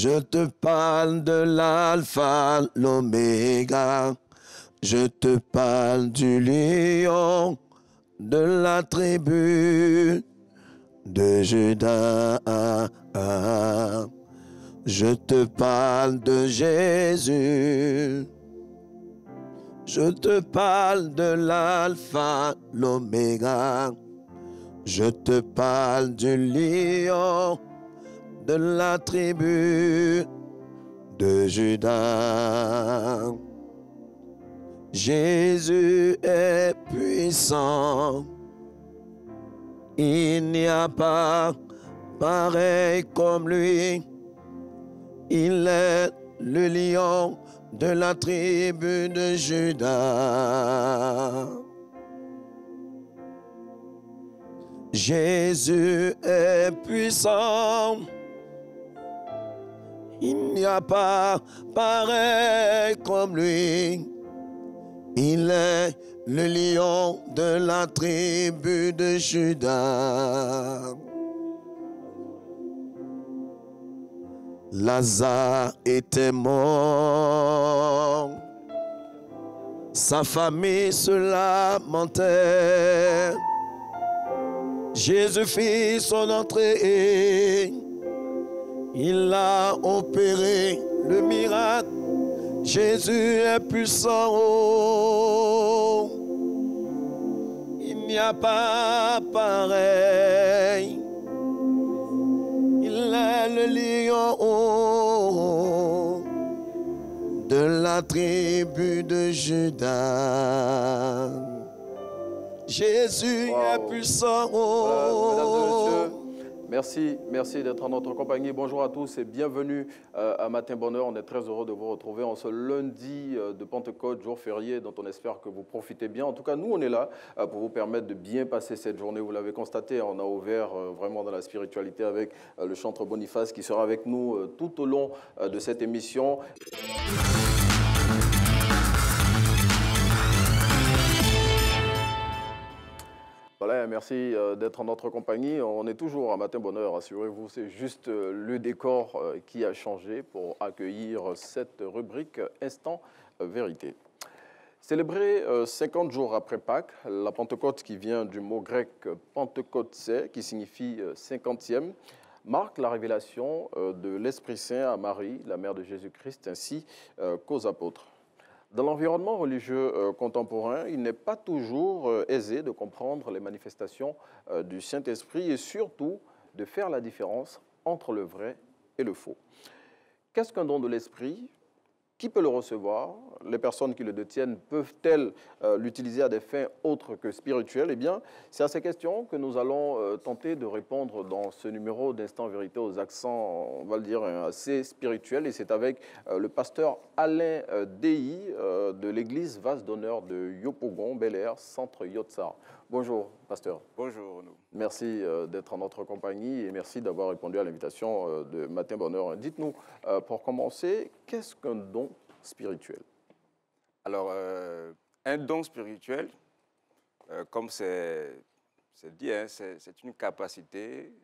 Je te parle de l'alpha, l'oméga. Je te parle du lion de la tribu de Juda. Je te parle de Jésus. Je te parle de l'alpha, l'oméga. Je te parle du lion de la tribu de Juda. Jésus est puissant. Il n'y a pas pareil comme lui. Il est le lion de la tribu de Juda. Jésus est puissant. Il n'y a pas pareil comme lui. Il est le lion de la tribu de Juda. Lazare était mort. Sa famille se lamentait. Jésus fit son entrée. Il a opéré le miracle. Jésus est puissant. Oh. Il n'y a pas pareil. Il est le lion de la tribu de Juda. Jésus est puissant. Voilà, mesdames et messieurs, merci d'être en notre compagnie. Bonjour à tous et bienvenue à Matin Bonheur. On est très heureux de vous retrouver en ce lundi de Pentecôte, jour férié dont on espère que vous profitez bien. En tout cas, nous, on est là pour vous permettre de bien passer cette journée. Vous l'avez constaté, on a ouvert vraiment dans la spiritualité avec le chantre Boniface qui sera avec nous tout au long de cette émission. Voilà, merci d'être en notre compagnie. On est toujours à Matin Bonheur, assurez-vous. C'est juste le décor qui a changé pour accueillir cette rubrique Instant Vérité. Célébrer 50 jours après Pâques, la Pentecôte qui vient du mot grec Pentecôtse, qui signifie 50e, marque la révélation de l'Esprit Saint à Marie, la mère de Jésus-Christ, ainsi qu'aux apôtres. Dans l'environnement religieux contemporain, il n'est pas toujours aisé de comprendre les manifestations du Saint-Esprit et surtout de faire la différence entre le vrai et le faux. Qu'est-ce qu'un don de l'Esprit ? Qui peut le recevoir? Les personnes qui le détiennent peuvent-elles l'utiliser à des fins autres que spirituelles? Eh bien, c'est à ces questions que nous allons tenter de répondre dans ce numéro d'Instant Vérité aux accents, on va le dire, assez spirituels. Et c'est avec le pasteur Alain Déhi de l'église Vase d'honneur de Yopougon, Bel-Air, centre Yotsar. Bonjour, pasteur. Bonjour. Merci d'être en notre compagnie et merci d'avoir répondu à l'invitation de Matin Bonheur. Dites-nous, pour commencer, qu'est-ce qu'un don spirituel? Alors, un don spirituel, comme c'est dit, hein, c'est une capacité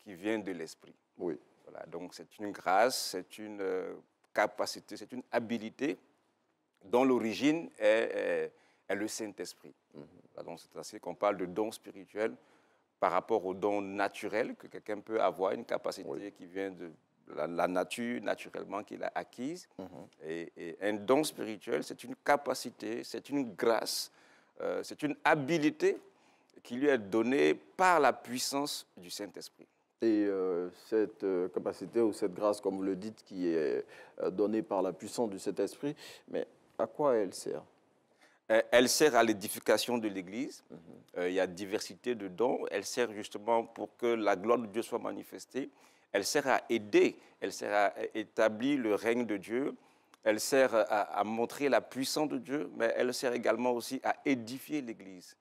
qui vient de l'esprit. Oui. Voilà, donc c'est une grâce, c'est une capacité, c'est une habilité dont l'origine est le Saint-Esprit. Donc c'est ainsi qu'on parle de don spirituel par rapport au don naturel que quelqu'un peut avoir, une capacité qui vient de la nature, naturellement, qu'il a acquise. Et un don spirituel, c'est une capacité, c'est une grâce, c'est une habilité qui lui est donnée par la puissance du Saint-Esprit. Et cette capacité ou cette grâce, comme vous le dites, qui est donnée par la puissance du Saint-Esprit, mais à quoi elle sert? Elle sert à l'édification de l'Église. Il y a diversité de dons. Elle sert justement pour que la gloire de Dieu soit manifestée. Elle sert à aider. Elle sert à établir le règne de Dieu. Elle sert à montrer la puissance de Dieu, mais elle sert également aussi à édifier l'Église.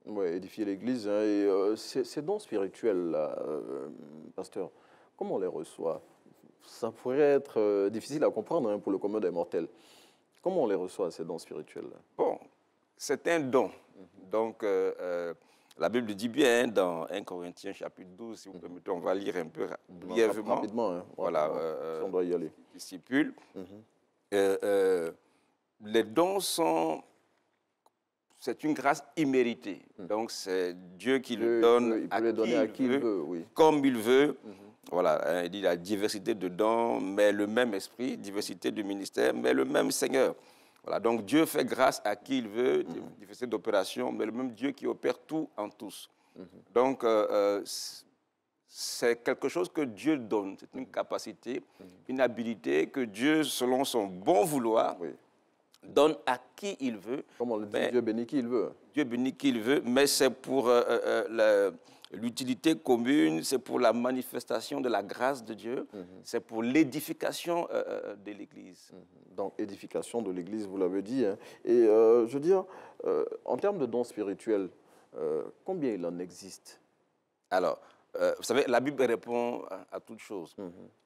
Oui, édifier l'Église. Hein, et ces dons spirituels, là, pasteur, comment on les reçoit? Ça pourrait être difficile à comprendre hein, pour le commun des mortels. Comment on les reçoit, ces dons spirituels-là? Bon, c'est un don. Donc, La Bible dit bien hein, dans 1 Corinthiens chapitre 12, si vous permettez, on va lire un peu brièvement. Rapidement, hein. Voilà, Si on doit y aller. disciples. Les dons sont... C'est une grâce imméritée. Donc, c'est Dieu qui le donne il peut le donner à qui il veut, oui. comme il veut. Voilà, hein, il dit la diversité de dons, mais le même esprit, diversité de ministères, mais le même Seigneur. Voilà, donc Dieu fait grâce à qui il veut, diversité d'opérations, mais le même Dieu qui opère tout en tous. Donc, c'est quelque chose que Dieu donne, c'est une capacité, une habilité que Dieu, selon son bon vouloir, donne à qui il veut. Comme on le dit, Dieu bénit qui il veut. Dieu bénit qui il veut, mais c'est pour l'utilité commune, c'est pour la manifestation de la grâce de Dieu, c'est pour l'édification de l'Église. Donc, édification de l'Église, vous l'avez dit. Hein. Et je veux dire, en termes de dons spirituels, combien il en existe? Alors, vous savez, la Bible répond à toutes choses.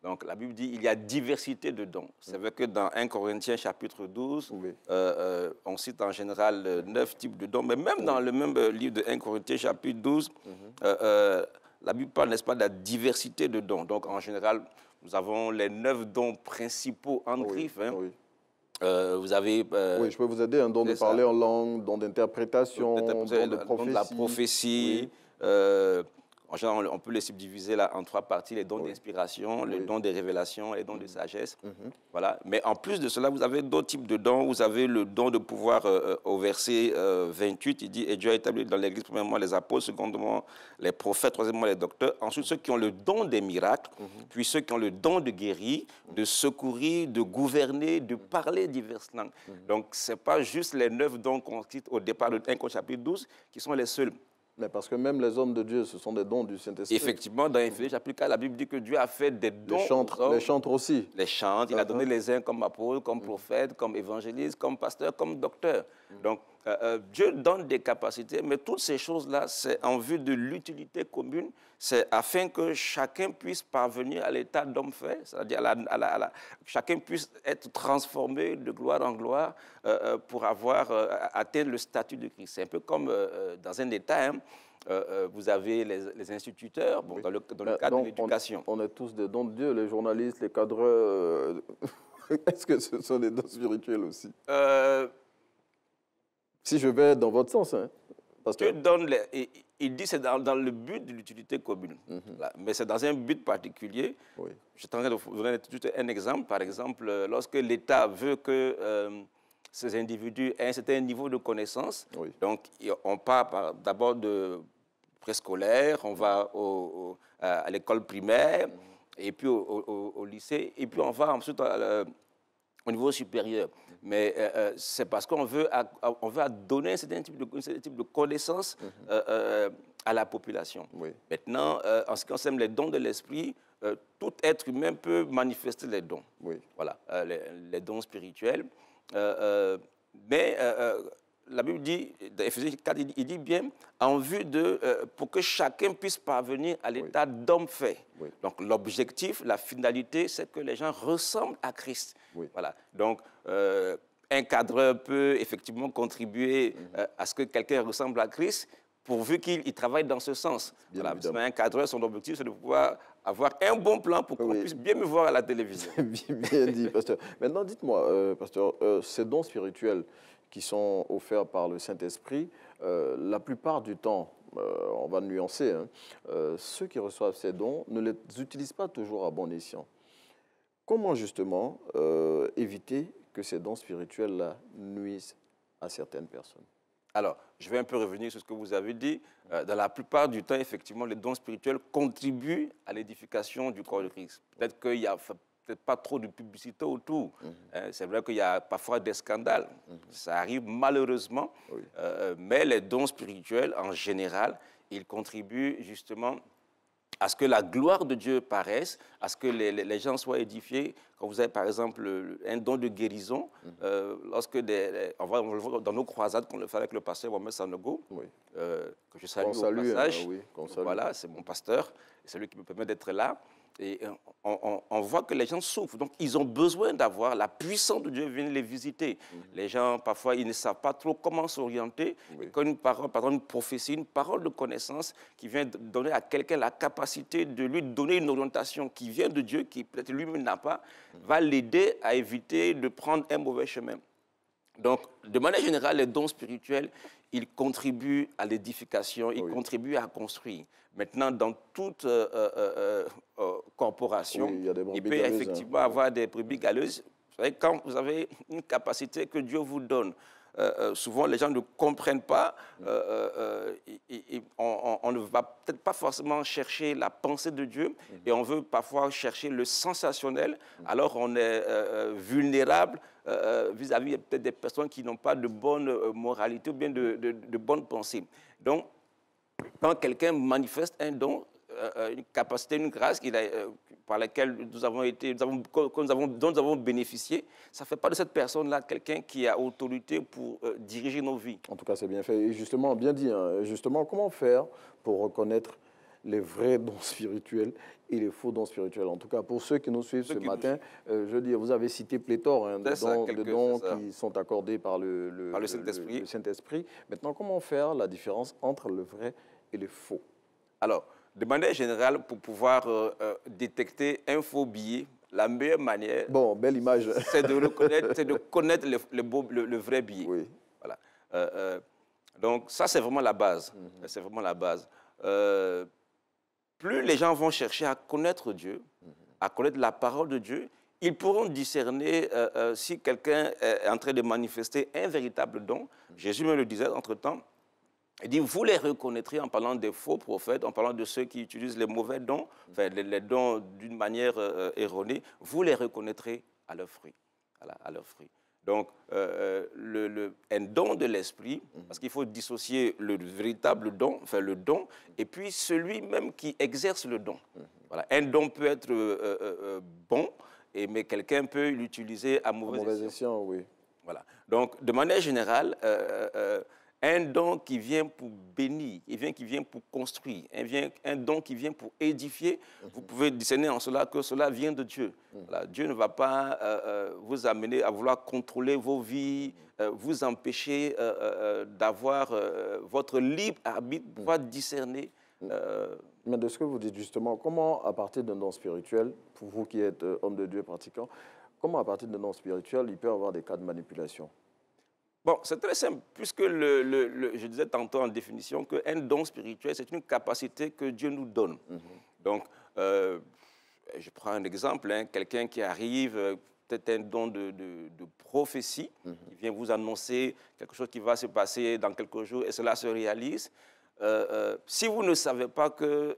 Donc, la Bible dit qu'il y a diversité de dons. C'est vrai que dans 1 Corinthiens chapitre 12, on cite en général 9 types de dons, mais même dans le même livre de 1 Corinthiens chapitre 12, la Bible parle, n'est-ce pas, de la diversité de dons. Donc, en général, nous avons les 9 dons principaux en griffe. Hein. Vous avez... oui, je peux vous aider, un don de parler en langue, don d'interprétation, don de la prophétie. En général, on peut les subdiviser là en 3 parties, les dons d'inspiration, les dons de révélation et les dons de sagesse. Voilà. Mais en plus de cela, vous avez d'autres types de dons. Vous avez le don de pouvoir au verset 28, il dit « Et Dieu a établi dans l'Église, premièrement, les apôtres, secondement, les prophètes, troisièmement, les docteurs. Ensuite, ceux qui ont le don des miracles, puis ceux qui ont le don de guérir, de secourir, de gouverner, de parler diverses langues. » Donc, ce n'est pas juste les 9 dons qu'on cite au départ de 1 Corinthiens chapitre 12 qui sont les seuls. Mais parce que même les hommes de Dieu, ce sont des dons du Saint-Esprit. Effectivement, dans Éphésiens chapitre 4, la Bible dit que Dieu a fait des dons. Les chantres aussi. Les chantres, il a donné les uns comme apôtres, comme prophètes, comme évangélistes, comme pasteurs, comme docteurs. Donc, Dieu donne des capacités, mais toutes ces choses-là, c'est en vue de l'utilité commune, c'est afin que chacun puisse parvenir à l'état d'homme fait, c'est-à-dire chacun puisse être transformé de gloire en gloire pour avoir atteint le statut de Christ. C'est un peu comme dans un État, hein, vous avez les instituteurs, bon, dans le cadre de l'éducation. On est tous des dons de Dieu, les journalistes, les cadreurs. Est-ce que ce sont des dons spirituels aussi? Si je vais dans votre sens, hein, Dieu donne il dit que c'est dans le but de l'utilité commune. Mais c'est dans un but particulier. Je suis en train de vous donner un exemple. Par exemple, lorsque l'État veut que ces individus aient un certain niveau de connaissance, donc on part d'abord de préscolaire, on va à l'école primaire, et puis au lycée, et puis on va ensuite au niveau supérieur. Mais c'est parce qu'on veut, donner un certain type de connaissances à la population. Maintenant, en ce qui concerne les dons de l'esprit, tout être humain peut manifester les dons. Voilà, les dons spirituels. Mais la Bible dit, dans Éphésiens 4, il dit bien, en vue pour que chacun puisse parvenir à l'état d'homme fait. Donc l'objectif, la finalité, c'est que les gens ressemblent à Christ. Voilà. Donc un cadreur peut effectivement contribuer à ce que quelqu'un ressemble à Christ, pourvu qu'il travaille dans ce sens. Voilà. Un cadreur, son objectif, c'est de pouvoir avoir un bon plan pour qu'on puisse bien me voir à la télévision. Bien dit, pasteur. Maintenant, dites-moi, pasteur, ces dons spirituels qui sont offerts par le Saint-Esprit, la plupart du temps, on va nuancer, hein, ceux qui reçoivent ces dons ne les utilisent pas toujours à bon escient. Comment justement éviter que ces dons spirituels-là nuisent à certaines personnes? Alors, je vais un peu revenir sur ce que vous avez dit. Dans la plupart du temps, effectivement, les dons spirituels contribuent à l'édification du corps de Christ. Peut-être qu'il n'y a peut-être pas trop de publicité autour. C'est vrai qu'il y a parfois des scandales. Ça arrive malheureusement. Mais les dons spirituels, en général, ils contribuent justement à ce que la gloire de Dieu paraisse, à ce que les gens soient édifiés. Quand vous avez, par exemple, un don de guérison, lorsque on le voit dans nos croisades, qu'on le fait avec le pasteur Mohamed Sanogo, que je salue au passage. Salue. Voilà, c'est mon pasteur, c'est lui qui me permet d'être là. Et on voit que les gens souffrent. Donc, ils ont besoin d'avoir la puissance de Dieu venir les visiter. Les gens, parfois, ils ne savent pas trop comment s'orienter. Et quand une parole, par exemple, une prophétie, une parole de connaissance qui vient donner à quelqu'un la capacité de lui donner une orientation qui vient de Dieu, qui peut-être lui-même n'a pas, va l'aider à éviter de prendre un mauvais chemin. Donc, de manière générale, les dons spirituels, ils contribuent à l'édification, ils contribuent à construire. Maintenant, dans toute corporation, il peut effectivement avoir des brebis galeuses. Vous savez, quand vous avez une capacité que Dieu vous donne, souvent les gens ne comprennent pas, on ne va peut-être pas forcément chercher la pensée de Dieu et on veut parfois chercher le sensationnel, alors on est vulnérable vis-à-vis peut-être des personnes qui n'ont pas de bonne moralité ou bien de bonnes pensées. Donc, quand quelqu'un manifeste un don, une capacité, une grâce par laquelle dont nous avons bénéficié, ça ne fait pas de cette personne-là quelqu'un qui a autorité pour diriger nos vies. En tout cas, c'est bien fait. Et justement, bien dit, hein, justement, comment faire pour reconnaître les vrais dons spirituels et les faux dons spirituels? En tout cas, pour ceux qui nous suivent ce matin, je veux dire, vous avez cité pléthore de dons qui sont accordés par le Saint-Esprit. Maintenant, comment faire la différence entre le vrai et le faux? Alors, de manière générale, pour pouvoir détecter un faux billet, la meilleure manière, belle image, c'est de connaître le vrai billet. Oui. Voilà. Donc, ça, c'est vraiment la base. C'est vraiment la base. Plus les gens vont chercher à connaître Dieu, à connaître la parole de Dieu, ils pourront discerner si quelqu'un est en train de manifester un véritable don. Jésus me le disait entre-temps. Il dit, vous les reconnaîtrez en parlant des faux prophètes, en parlant de ceux qui utilisent les mauvais dons, enfin, les dons d'une manière erronée, vous les reconnaîtrez à leurs fruits. Voilà, à leurs fruits. Donc, un don de l'esprit, parce qu'il faut dissocier le véritable don, enfin le don, et puis celui même qui exerce le don. Voilà. Un don peut être bon, mais quelqu'un peut l'utiliser à mauvais escient. Oui. Voilà. Donc, de manière générale, un don qui vient pour bénir, qui vient pour construire, un don qui vient pour édifier, vous pouvez discerner en cela que cela vient de Dieu. Voilà, Dieu ne va pas vous amener à vouloir contrôler vos vies, vous empêcher d'avoir votre libre arbitre pour pouvoir discerner. Mais de ce que vous dites justement, comment à partir d'un don spirituel, pour vous qui êtes homme de Dieu pratiquant, comment à partir d'un don spirituel, il peut y avoir des cas de manipulation? Bon, c'est très simple, puisque je disais tantôt en définition qu'un don spirituel, c'est une capacité que Dieu nous donne. Donc, je prends un exemple, quelqu'un qui arrive, peut-être un don de prophétie, qui vient vous annoncer quelque chose qui va se passer dans quelques jours et cela se réalise. Si vous ne savez pas que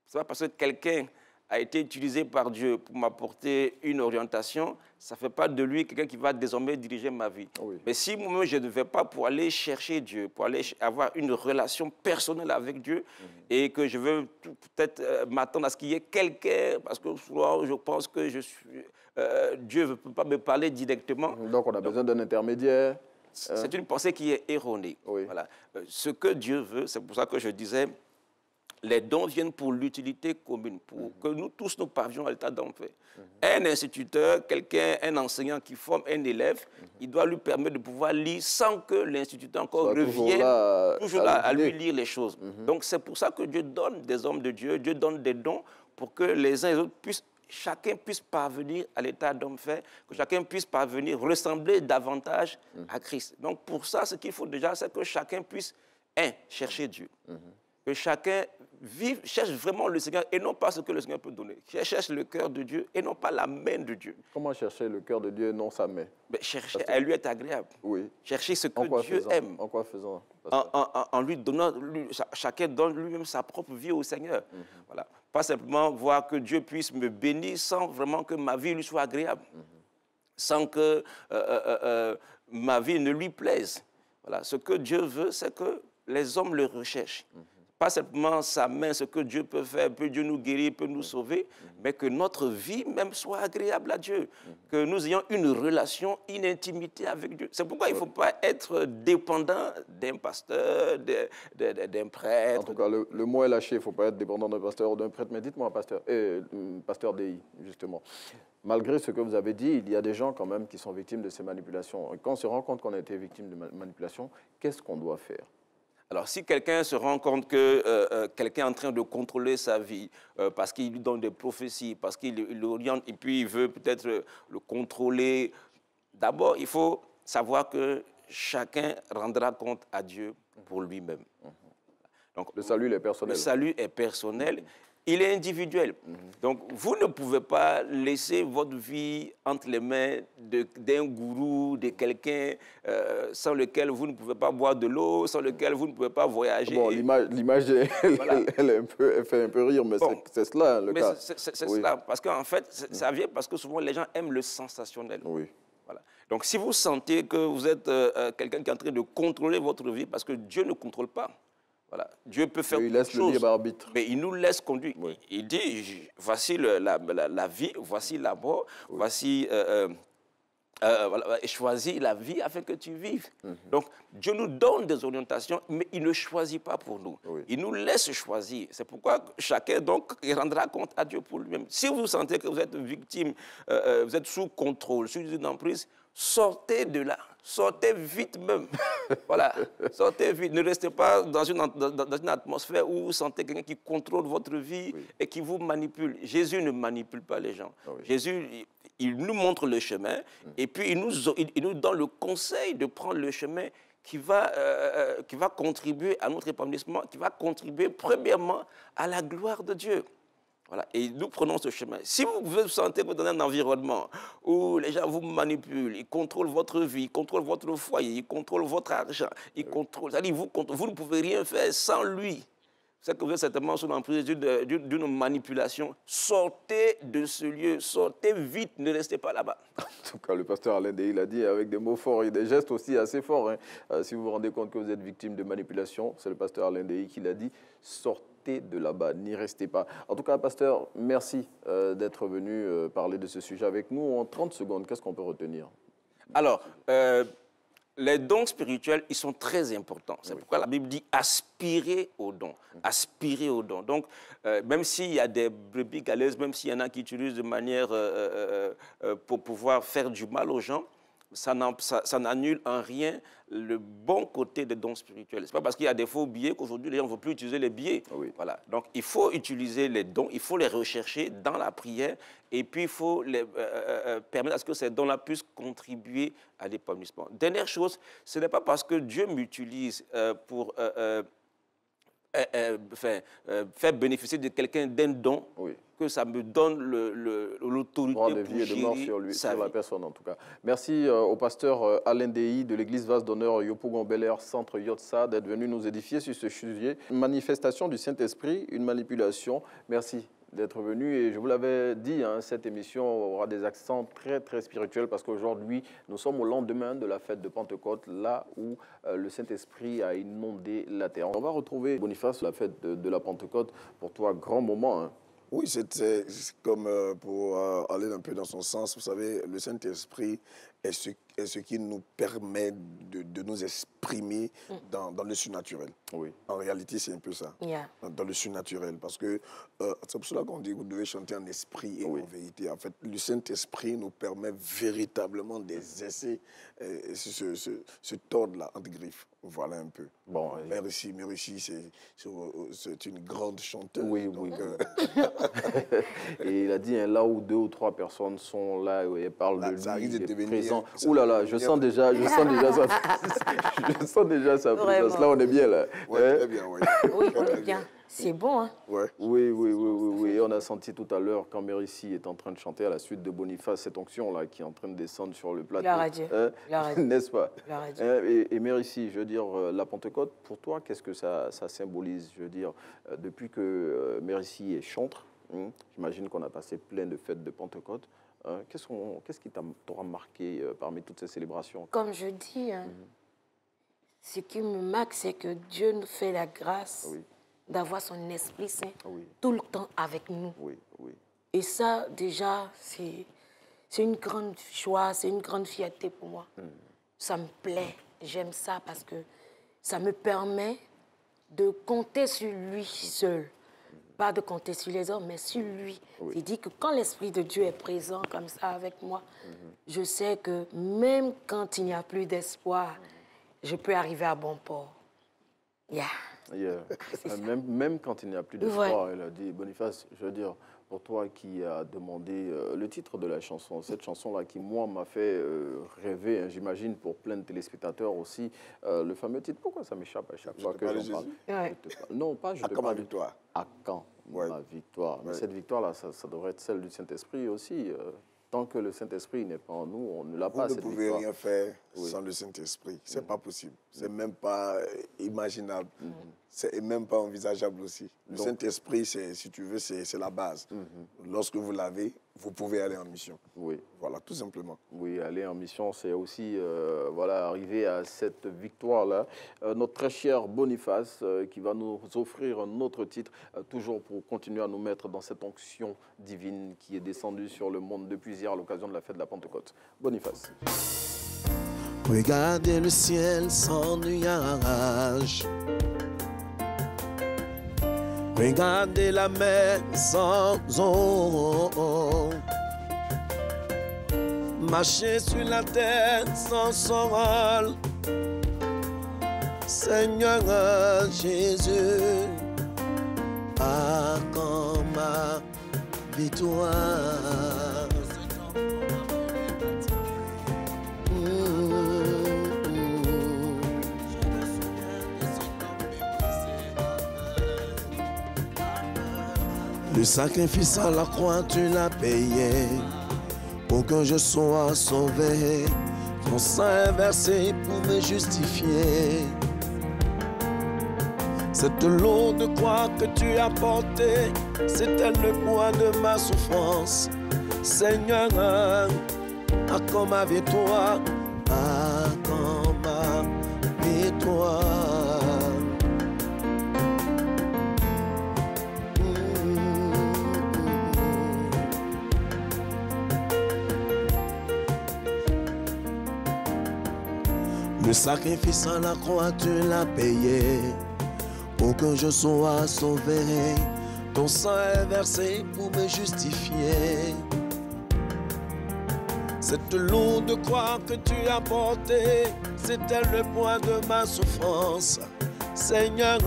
c'est pas parce que quelqu'un a été utilisé par Dieu pour m'apporter une orientation, ça ne fait pas de lui quelqu'un qui va désormais diriger ma vie. Oui. Mais si moi-même, je ne vais pas pour aller chercher Dieu, pour aller avoir une relation personnelle avec Dieu, et que je veux peut-être m'attendre à ce qu'il y ait quelqu'un, parce que souvent, je pense que Dieu ne peut pas me parler directement. Donc, on a besoin d'un intermédiaire. C'est une pensée qui est erronée. Oui. Voilà. Ce que Dieu veut, c'est pour ça que je disais, les dons viennent pour l'utilité commune, pour que nous tous nous parvions à l'état d'enfer. Un instituteur, un enseignant qui forme un élève, il doit lui permettre de pouvoir lire sans que l'instituteur encore revienne toujours là à lui lire les choses. Donc c'est pour ça que Dieu donne des hommes de Dieu, Dieu donne des dons pour que les uns et les autres chacun puisse parvenir à l'état d'homme fait, que chacun puisse parvenir, ressembler davantage à Christ. Donc pour ça, ce qu'il faut déjà, c'est que chacun puisse, chercher Dieu. Que chacun cherche vraiment le Seigneur et non pas ce que le Seigneur peut donner. Cherche le cœur de Dieu et non pas la main de Dieu. Comment chercher le cœur de Dieu et non sa main? Chercher à lui être agréable. Oui. Chercher ce que Dieu aime. En quoi faisant? En lui donnant, chacun donne lui-même sa propre vie au Seigneur. Voilà. Pas simplement voir que Dieu puisse me bénir sans vraiment que ma vie lui soit agréable. Sans que ma vie ne lui plaise. Voilà. Ce que Dieu veut, c'est que les hommes le recherchent. pas simplement sa main, ce que Dieu peut faire, peut Dieu nous guérir, peut nous sauver, mais que notre vie même soit agréable à Dieu, que nous ayons une relation, une intimité avec Dieu. C'est pourquoi il ne faut pas être dépendant d'un pasteur, d'un prêtre. En tout cas, le mot est lâché, il ne faut pas être dépendant d'un pasteur ou d'un prêtre. Mais dites-moi, pasteur DI, justement, malgré ce que vous avez dit, il y a des gens quand même qui sont victimes de ces manipulations. Et quand on se rend compte qu'on a été victime de manipulation, qu'est-ce qu'on doit faire? Alors, si quelqu'un se rend compte que quelqu'un est en train de contrôler sa vie, parce qu'il lui donne des prophéties, parce qu'il l'oriente, et puis il veut peut-être le contrôler, d'abord, il faut savoir que chacun rendra compte à Dieu pour lui-même. Donc, le salut est personnel. Le salut est personnel. Il est individuel. Donc, vous ne pouvez pas laisser votre vie entre les mains d'un gourou, de quelqu'un sans lequel vous ne pouvez pas boire de l'eau, sans lequel vous ne pouvez pas voyager. Bon, l'image, voilà. elle fait un peu rire, mais bon, c'est cela le cas. C'est cela, parce qu'en fait, ça vient parce que souvent les gens aiment le sensationnel. Oui. Voilà. Donc, si vous sentez que vous êtes quelqu'un qui est en train de contrôler votre vie, parce que Dieu ne contrôle pas. Voilà. Dieu peut faire il laisse le libre arbitre. Mais il nous laisse conduire. Oui. Il dit, voici la vie, voici la mort, voici... choisis la vie afin que tu vives. Donc, Dieu nous donne des orientations, mais il ne choisit pas pour nous. Oui. Il nous laisse choisir. C'est pourquoi chacun, donc, rendra compte à Dieu pour lui-même. Si vous sentez que vous êtes victime, vous êtes sous contrôle, sous une emprise, sortez de là. Sortez vite même. Voilà. Sortez vite. Ne restez pas dans une atmosphère où vous sentez quelqu'un qui contrôle votre vie et qui vous manipule. Jésus ne manipule pas les gens. Jésus, il nous montre le chemin et puis il nous donne le conseil de prendre le chemin qui va contribuer à notre épanouissement, qui va contribuer premièrement à la gloire de Dieu. Voilà. Et nous prenons ce chemin. Si vous sentez que vous êtes dans un environnement où les gens vous manipulent, ils contrôlent votre vie, ils contrôlent votre foyer, ils contrôlent votre argent, ils contrôlent, c'est-à-dire vous ne pouvez rien faire sans lui. C'est que vous êtes certainement sous l'emprise d'une manipulation. Sortez de ce lieu, sortez vite, ne restez pas là-bas. En tout cas, le pasteur Alain Déhi l'a dit avec des mots forts et des gestes aussi assez forts. Si vous vous rendez compte que vous êtes victime de manipulation, c'est le pasteur Alain Déhi qui l'a dit, sortez de là-bas, n'y restez pas. En tout cas, pasteur, merci d'être venu parler de ce sujet avec nous. En 30 secondes, qu'est-ce qu'on peut retenir? Alors, les dons spirituels, ils sont très importants. C'est pourquoi la Bible dit aspirer aux dons. Aspirer aux dons. Donc, même s'il y a des brebis galeuses, même s'il y en a qui utilisent de manière pour pouvoir faire du mal aux gens, ça n'annule en rien le bon côté des dons spirituels. Ce n'est pas parce qu'il y a des faux billets qu'aujourd'hui les gens ne vont plus utiliser les billets. Oui. Voilà. Donc il faut utiliser les dons, il faut les rechercher dans la prière et puis il faut permettre à ce que ces dons-là puissent contribuer à l'épanouissement. Dernière chose, ce n'est pas parce que Dieu m'utilise pour faire bénéficier de quelqu'un d'un don que ça me donne l'autorité pour de vie et de mort sur la personne, en tout cas. Merci au pasteur Alain Déhi de l'église Vase d'honneur Yopougon Bel Air, centre Yotsa, d'être venu nous édifier sur ce sujet. Une manifestation du Saint-Esprit, une manipulation. Merci d'être venu. Et je vous l'avais dit, cette émission aura des accents très, très spirituels parce qu'aujourd'hui, nous sommes au lendemain de la fête de Pentecôte, là où le Saint-Esprit a inondé la terre. On va retrouver Boniface, la fête de la Pentecôte. Pour toi, grand moment. Oui, c'est comme pour aller un peu dans son sens. Vous savez, le Saint-Esprit est ce qui nous permet de nous exprimer dans le surnaturel. Oui. En réalité, c'est un peu ça, dans le surnaturel. Parce que c'est pour cela qu'on dit que vous devez chanter en esprit et en vérité. En fait, le Saint-Esprit nous permet véritablement d'exercer ce tordre-là entre griffes. Voilà un peu. Bon, Mère ici, c'est une grande chanteuse. Oui, donc, et il a dit, là où 2 ou 3 personnes sont là et elles parlent de ça lui, risque de il est devenir, présent. Ouh là là, je sens déjà ça. Je sens déjà sa présence. Là, on est bien là. Oui, très bien, oui. Oui, on est bien. C'est bon, hein? Oui. Et on a senti tout à l'heure quand Mérissi est en train de chanter à la suite de Boniface, cette onction-là qui est en train de descendre sur le plateau. N'est-ce pas? Et Mérissi, je veux dire, la Pentecôte, pour toi, qu'est-ce que ça symbolise? Je veux dire, depuis que Mérissi est chantre, j'imagine qu'on a passé plein de fêtes de Pentecôte. Qu'est-ce qui t'aura marqué parmi toutes ces célébrations? Comme je dis, ce qui me marque, c'est que Dieu nous fait la grâce d'avoir son Esprit Saint tout le temps avec nous. Oui, oui. Et ça, déjà, c'est une grande joie, c'est une grande fierté pour moi. Ça me plaît, j'aime ça parce que ça me permet de compter sur lui seul. Pas de compter sur les hommes, mais sur lui. Il dit que quand l'Esprit de Dieu est présent comme ça avec moi, je sais que même quand il n'y a plus d'espoir, je peux arriver à bon port. Même quand il n'y a plus d'espoir, elle a dit, Boniface, je veux dire, pour toi qui as demandé le titre de la chanson, cette chanson-là qui, moi, m'a fait rêver, hein, j'imagine, pour plein de téléspectateurs aussi, le fameux titre, pourquoi ça m'échappe à chaque fois que j'en parle? Non, pas je te parle. À quand ma victoire? À quand ma victoire? Mais cette victoire-là, ça devrait être celle du Saint-Esprit aussi. Tant que le Saint-Esprit n'est pas en nous, on ne l'a pas, cette victoire. Vous ne pouvez rien faire sans le Saint-Esprit. Ce n'est pas possible. Ce n'est même pas imaginable. C'est même pas envisageable aussi. Le Saint-Esprit, si tu veux, c'est la base. Lorsque vous l'avez, vous pouvez aller en mission. Oui. Voilà, tout simplement. Oui, aller en mission, c'est aussi voilà, arriver à cette victoire-là. Notre très cher Boniface qui va nous offrir un autre titre, toujours pour continuer à nous mettre dans cette onction divine qui est descendue sur le monde depuis hier à l'occasion de la fête de la Pentecôte. Boniface. Regardez le ciel sans nuage. Regardez la mer sans eau. Marcher sur la terre sans sol. Seigneur Jésus, à quand ma victoire? Le sacrifice à la croix, tu l'as payé pour que je sois sauvé. Ton sang est versé pour me justifier. Cette lourde croix que tu as portée, c'était le poids de ma souffrance. Seigneur, à quand ma victoire? À quand ma victoire? Le sacrifice à la croix, tu l'as payé pour que je sois sauvé. Ton sang est versé pour me justifier. Cette lourde croix que tu as portée, c'était le poids de ma souffrance. Seigneur,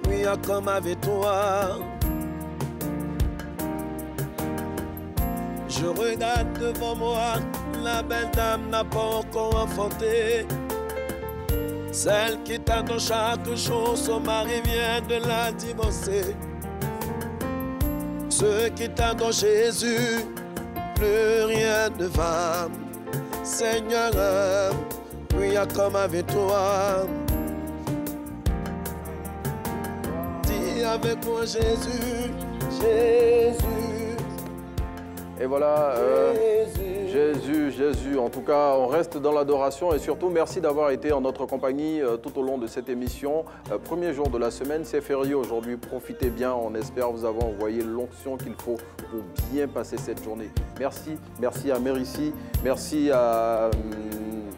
oui, à quand ma victoire? Je regarde devant moi, la belle dame n'a pas encore enfanté. Celle qui t'attend chaque jour, son mari vient de la divorcer. Ceux qui t'attendent Jésus, plus rien ne va. Seigneur, oui, à comme avec toi. Dis avec moi Jésus, Jésus. Et voilà, Jésus, en tout cas, on reste dans l'adoration et surtout, merci d'avoir été en notre compagnie tout au long de cette émission. Premier jour de la semaine, c'est férié aujourd'hui, profitez bien, on espère vous avoir envoyé l'onction qu'il faut pour bien passer cette journée. Merci à Mérici, merci à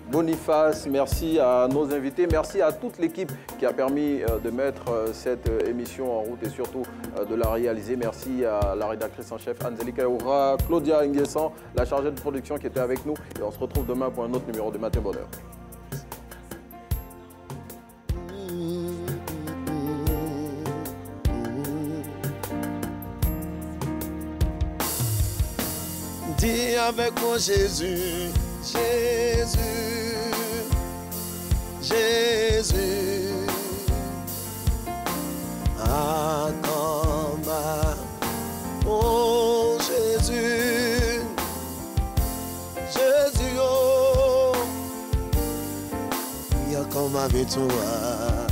Boniface, merci à nos invités, merci à toute l'équipe qui a permis de mettre cette émission en route et surtout de la réaliser. Merci à la rédactrice en chef Angélique Aoura, Claudia Nguessan, la chargée de production qui était avec nous. Et on se retrouve demain pour un autre numéro de Matin Bonheur. Dis avec moi Jésus, Jésus, Jésus, à quand ma, oh Jésus, Jésus, oh, il y a comme ma victoire,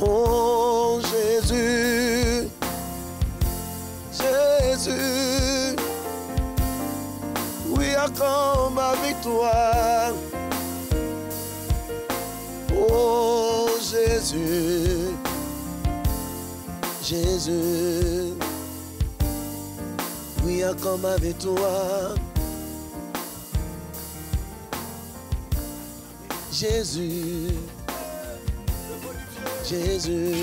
oh Jésus, Jésus, oui, à quand ma victoire, oh Jésus. Jésus, Jésus, oui, comme avec toi. Jésus, Jésus,